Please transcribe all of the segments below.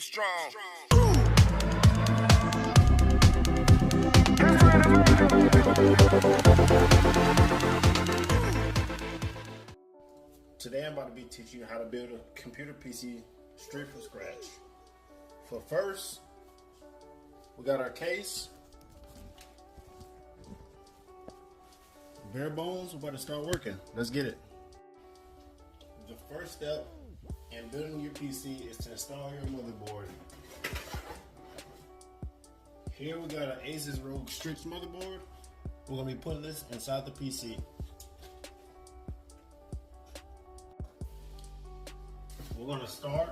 be strong. Today I'm about to be teaching you how to build a computer PC straight from scratch. For first, we got our case. Bare bones, we're about to start working. Let's get it. The first step in building your PC is to install your motherboard. Here we got an Asus ROG Strix motherboard. We're going to be putting this inside the PC. We're going to start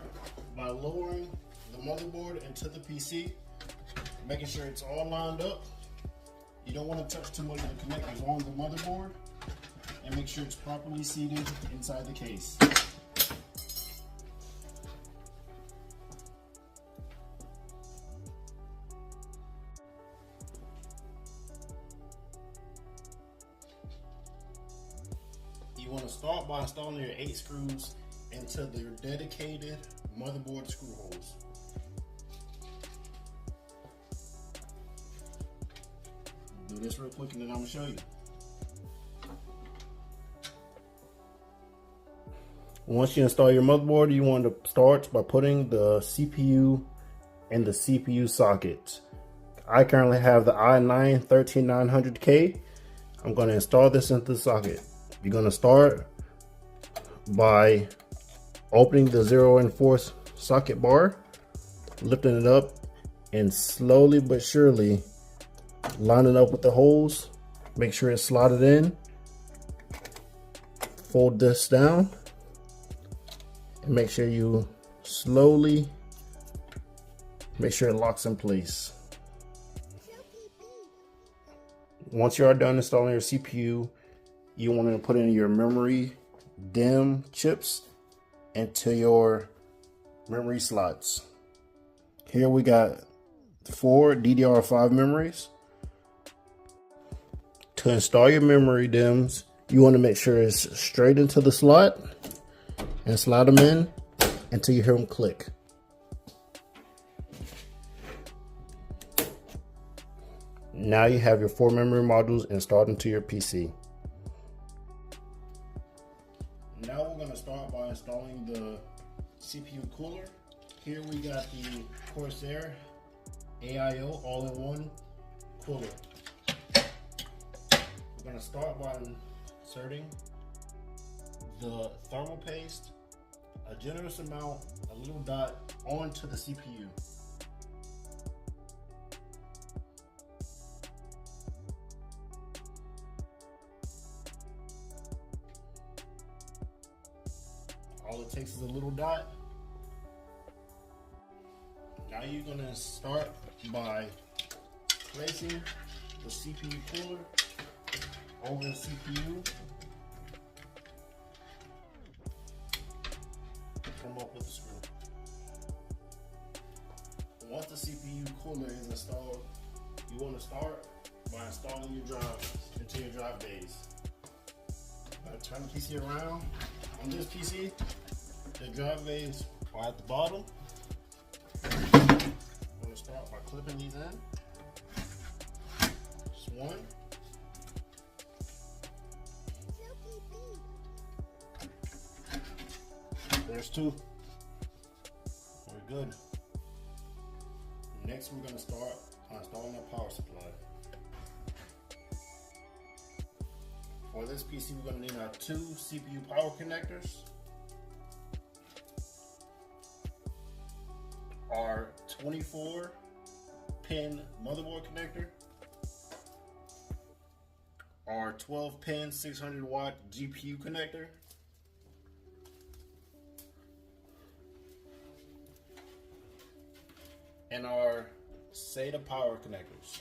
by lowering the motherboard into the PC, making sure it's all lined up. You don't want to touch too much of the connectors on the motherboard, and make sure it's properly seated inside the case. You want to start by installing your 8 screws into their dedicated motherboard screw holes. Do this real quick and then I'm going to show you. Once you install your motherboard, you want to start by putting the CPU in the CPU socket. I currently have the i9 13900K. I'm going to install this into the socket. You're going to start by opening the 0 and 4 socket bar, lifting it up, and slowly but surely line it up with the holes. Make sure it's slotted in. Fold this down and make sure you slowly make sure it locks in place. Once you are done installing your CPU, you want to put in your memory DIMM chips into your memory slots. Here we got 4 DDR5 memories. To install your memory DIMMs, you want to make sure it's straight into the slot and slide them in until you hear them click. Now you have your 4 memory modules installed into your PC. Now we're going to start by installing the CPU cooler. Here we got the Corsair AIO all-in-one cooler. We're going to start by inserting the thermal paste, a generous amount, a little dot, onto the CPU. All it takes is a little dot. Now you're going to start by placing the CPU cooler over the CPU. Come up with the screw. Once the CPU cooler is installed, you want to start by installing your drives into your drive bays. Turn the PC around. On this PC, the drive bays are at the bottom. I'm going to start by clipping these in. Just one. There's 2. We're good. Next, we're going to start installing a power supply. For this PC, we're going to need our 2 CPU power connectors, our 24-pin motherboard connector, our 12-pin 600-watt GPU connector, and our SATA power connectors.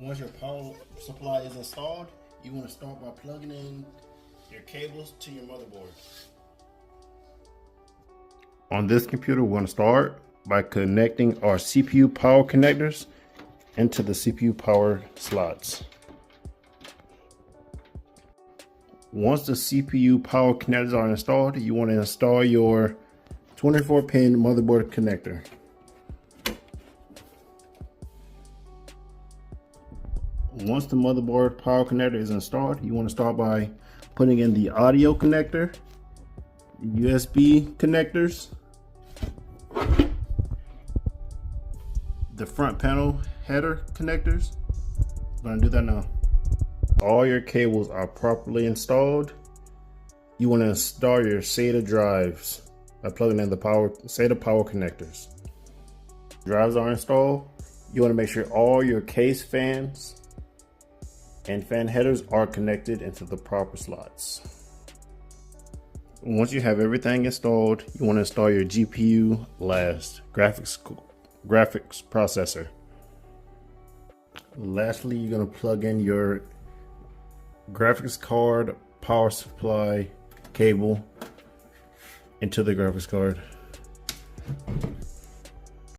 Once your power supply is installed, you want to start by plugging in your cables to your motherboard. On this computer, we're going to start by connecting our CPU power connectors into the CPU power slots. Once the CPU power connectors are installed, you want to install your 24-pin motherboard connector. Once the motherboard power connector is installed, you want to start by putting in the audio connector, USB connectors, the front panel header connectors. I'm going to do that now. All your cables are properly installed. You want to install your SATA drives by plugging in the SATA power connectors. Drives are installed. You want to make sure all your case fans and fan headers are connected into the proper slots. Once you have everything installed, you want to install your GPU last, graphics processor. Lastly, you're going to plug in your graphics card power supply cable into the graphics card.